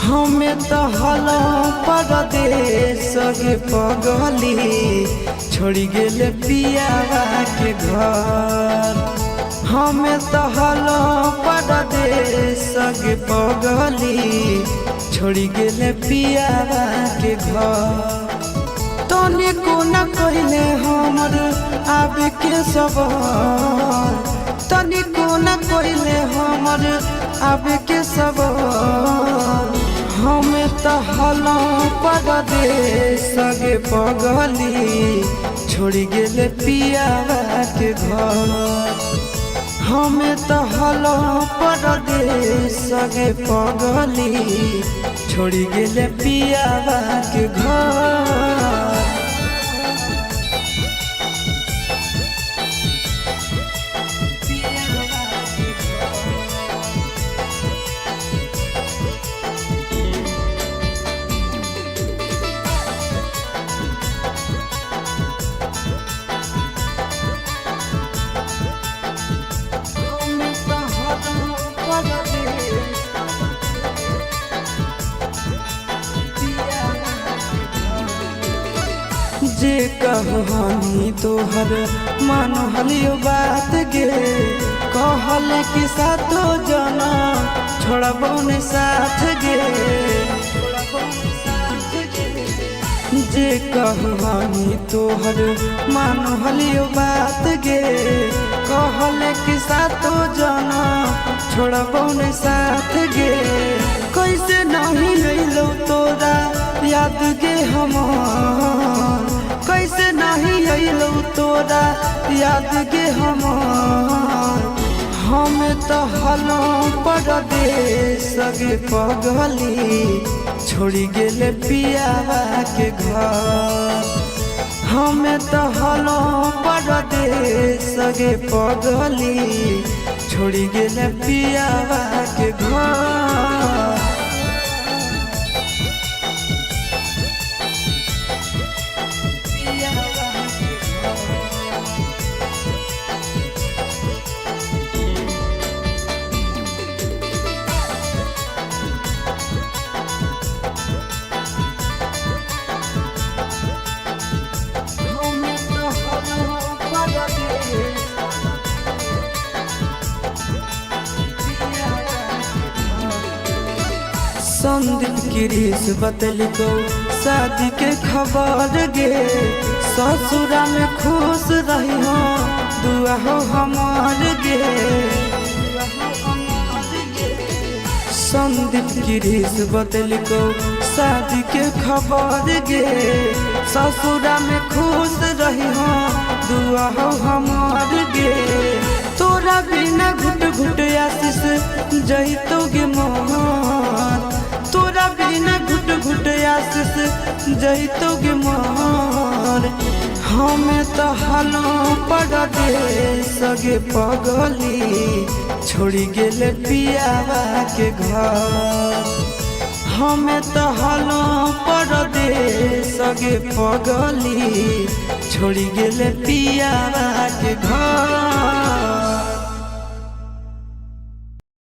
हमें तो हलो परदेश गे पगली छोड़ी गेले पियावा के घर। हमें तो हलो परदेश गे पगली छोड़ी गेले पियावा के घर। तनी को न कहले हमर आबे के सबर, तनी को न कहले हमर आबे के सबर। हमें तो हलो परदेश गे पगली छोड़ी गेले पियावा के घर। हमें तो हलो परदेश गे पगली छोड़ी गेले पियावा के घर। जे कहनी तोहर मन हलियो बात गे, कहल कि सातो जना छोड़बो ने साथ गे। जे कहनी तोहर मन हलियो बात गे, कहल कि सातो जना छोड़बो ने साथ गे। कैसे नहीं लैलो तोरा याद गे हमार, कैसे नहीं अइलो तोरा याद गे हमार। हमें तो हलो परदेश गे पगली छोड़ी गेले पियावा के घर। हमें तो हलो परदेश गे पगली छोड़ी गेले पियावा के घर। संदीप गिरीश बतलिको शादी के खबर गे, ससुरा में खुश रही हो दुआ हो हमार गे। संदीप गिरीश बतलिको शादी के खबर गे, ससुरा में खुश रही हो दुआ हो हमार गे। तोरा बिना घुट घुट आशीष जइतो गे मोहन, तोरा बिना घुट घुट आशीष जइतो गे मोहन। हमें तो हलो परदेश गे पगली छोड़ी गेले पियावा के घर। हमें तो हलो परदेश गे पगली छोड़ी गेले पियावा के घर।